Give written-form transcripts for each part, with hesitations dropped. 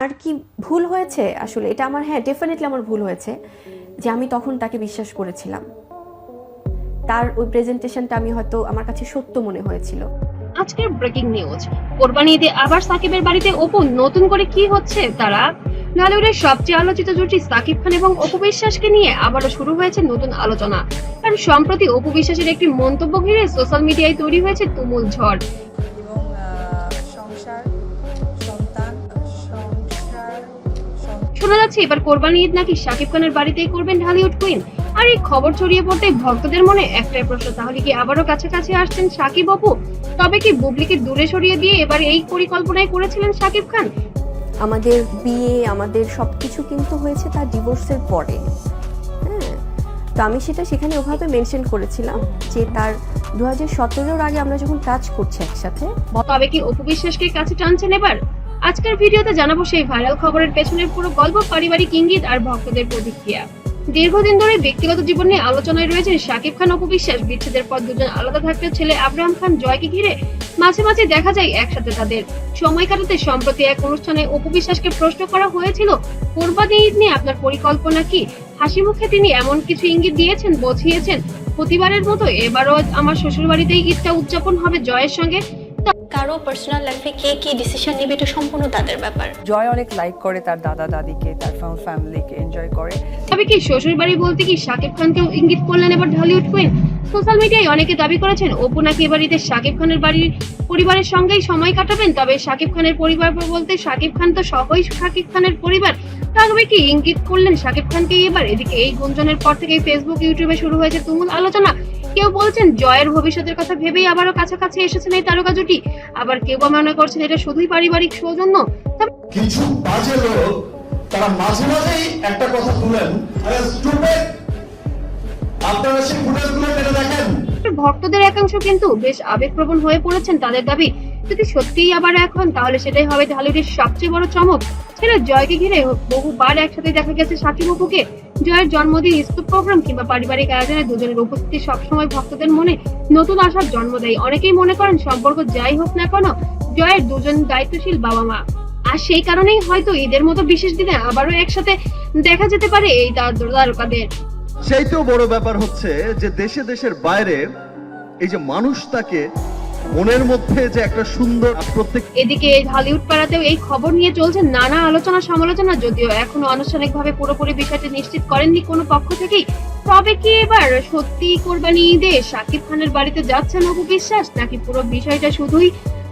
আমার কি ভুল হয়েছে আসলে এটা আমার, হ্যাঁ ডেফিনেটলি আমার ভুল হয়েছে যে আমি তখন তাকে বিশ্বাস করেছিলাম। তার ওই প্রেজেন্টেশনটা আমি হয়তো আমার কাছে সত্য মনে হয়েছিল। আজকের ব্রেকিং নিউজ, কোরবানি ঈদে আবার সাকিবের বাড়িতে অপু, নতুন করে কি হচ্ছে তারা? ঢালিউডের সবচেয়ে আলোচিত জুটি সাকিব খান এবং অপু বিশ্বাসকে নিয়ে আবারও শুরু হয়েছে নতুন আলোচনা। কারণ সম্প্রতি অপু বিশ্বাসের একটি মন্তব্য ঘিরে সোশ্যাল মিডিয়ায় তৈরি হয়েছে তুমুল ঝড়। এবং সংসার, সন্তান, শোনা যাচ্ছে এবার কোরবানি ঈদ নাকি সাকিব খানের বাড়িতেই করবেন ঢালিউড কুইন। আর এই খবর ছড়িয়ে পড়তেই ভক্তদের মনে একটাই প্রশ্ন, তাহলে কি আবারও কাছাকাছি আসছেন সাকিব অপু? তবে কি বুবলিকে দূরে সরিয়ে দিয়ে এবার এই পরিকল্পনাই করেছিলেন সাকিব খান? আমাদের বিয়ে, আমাদের সবকিছু কিন্তু হয়েছে তার ডিভোর্সের পরে। হ্যাঁ, তো আমি সেখানে ওভাবে মেনশন করেছিলাম যে তার 2017-র আগে আমরা যখন কাজ করছি একসাথে। তবে কি অপু বিশ্বাসকে কাছে টানছেন এবার? আজকের ভিডিওতে জানাবো সেই ভাইরাল খবরের পেছনের পুরো গল্প, পারিবারিক ইঙ্গিত আর ভক্তদের প্রতিক্রিয়া। দীর্ঘদিন ধরে ব্যক্তিগত জীবন নিয়ে আলোচনায় রয়েছেন সাকিব খান অপু বিশ্বাস। বিচ্ছেদের পর দুজন আলাদা থাকলেও ছেলে আব্রাহাম খান জয়কে ঘিরে মাঝে মাঝে দেখা যায় একসাথে তাদের সময় কাটাতে। সম্প্রতি এক অনুষ্ঠানে অপু বিশ্বাসকে প্রশ্ন করা হয়েছিল, কোরবানি ঈদ নিয়ে আপনার পরিকল্পনা কি? হাসি মুখে তিনি এমন কিছু ইঙ্গিত দিয়েছেন, বুঝিয়েছেন প্রতিবারের মতো এবারও আমার শ্বশুরবাড়িতেই ঈদটা উদযাপন হবে জয়ের সঙ্গে। কারো পার্সোনাল লাইফে কে কি ডিসিশন নেবে এটা সম্পূর্ণ তাদের ব্যাপার। জয় অনেক লাইক করে তার দাদা দাদিকে, তার ফ্যামিলিকে এনজয় করে। তবে কি শ্বশুরবাড়ি বলতে কি সাকিব খানকেও ইঙ্গিত করলেন এবার ঢালিউড কুইন? সোশ্যাল মিডিয়ায় অনেকে দাবি করেছেন অপু নাকি এবার ঈদে সাকিব খানের বাড়ির পরিবারের সঙ্গেই সময় কাটাবেন। তবে সাকিব খানের পরিবার বলতে সাকিব খান তো সহই সাকিব খানের পরিবার। তবে কি ইঙ্গিত করলেন সাকিব খানকে এবার? এদিকে এই গুঞ্জনের পর থেকে ফেসবুক, ইউটিউবে শুরু হয়েছে তুমুল আলোচনা। কেউ বলছেন জয়ের ভবিষ্যতের কথা ভেবেই আবারও কাছাকাছি এসেছেন এই তারকা জুটি, আবার কেউ বা মনে করছেন এটা শুধুই পারিবারিক সৌজন্য। কিছু বাজে লোক তারা মাঝে মাঝেই একটা কথা তুলেন, আপনারা সেই ফুটেজগুলো কেটে দেখেন। ভক্তদের একাংশ কিন্তু বেশ আবেগপ্রবণ হয়ে পড়েছেন। তাদের দাবি, যদি সত্যিই আবার এখন, তাহলে সেটাই হবে ঢালিউডের সবচেয়ে বড় চমক। ছেলে জয়কে ঘিরে বহুবার একসাথে দেখা গেছে সাকিব অপুকে। জয়ের জন্মদিন, স্কুল প্রোগ্রাম কিংবা পারিবারিক আয়োজনে দুজনের উপস্থিতি সবসময় ভক্তদের মনে নতুন আশার জন্ম দেয়। অনেকেই মনে করেন সম্পর্ক যাই হোক না কেন, জয়ের দুজন দায়িত্বশীল বাবা মা, আর সেই কারণেই হয়তো ঈদের মতো বিশেষ দিনে আবারও একসাথে দেখা যেতে পারে এই তারকাদের। সেইটাও বড় ব্যাপার হচ্ছে যে দেশে দেশের বাইরে এই যে মানুষ তাকে মনের মধ্যে যে একটা সুন্দর প্রত্যেক। এদিকে ঢালিউড পাড়াতেও এই খবর নিয়ে চলছে নানা আলোচনা সমালোচনা, যদিও এখনো আনুষ্ঠানিকভাবে পুরোপুরি বিষয়টি নিশ্চিত করেননি কোনো পক্ষ থেকেই। তবে কি এবার সত্যি কোরবানি ঈদে সাকিব খানের বাড়িতে যাচ্ছেন অপু বিশ্বাস, নাকি পুরো বিষয়টা শুধুই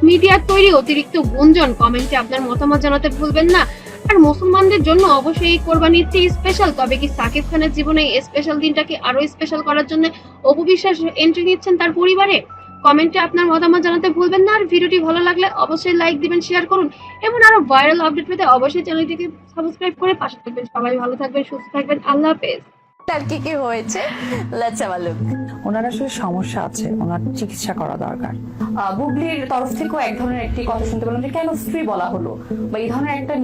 মিডিয়ার তৈরি অতিরিক্ত গুঞ্জন? কমেন্টে আপনার মতামত জানাতে ভুলবেন না। আর মুসলমানদের জন্য অবশ্যই এই কোরবানি ঈদটি স্পেশাল। তবে কি সাকিব খানের জীবনে এই স্পেশাল দিনটাকে আরো স্পেশাল করার জন্য অপু বিশ্বাস এন্ট্রি নিচ্ছেন তার পরিবারে? কমেন্টে আপনার মতামত জানাতে ভুলবেন না। আর ভিডিওটি ভালো লাগলে অবশ্যই লাইক দিবেন, শেয়ার করুন এবং আরো ভাইরাল আপডেট পেতে অবশ্যই চ্যানেলটিকে সাবস্ক্রাইব করে পাশে থাকবেন। সবাই ভালো থাকবেন, সুস্থ থাকবেন, আল্লাহ হাফেজ। তার কি হয়েছে, লেটস হ্যাভ আ লুক। ওনার আসলে সমস্যা আছে, ওনার চিকিৎসা করা দরকার। বুবলির তরফ থেকেও এক ধরনের একটি কথা শুনতে পেলাম যে কেন স্ত্রী বলা হলো, বা এই ধরনের একটা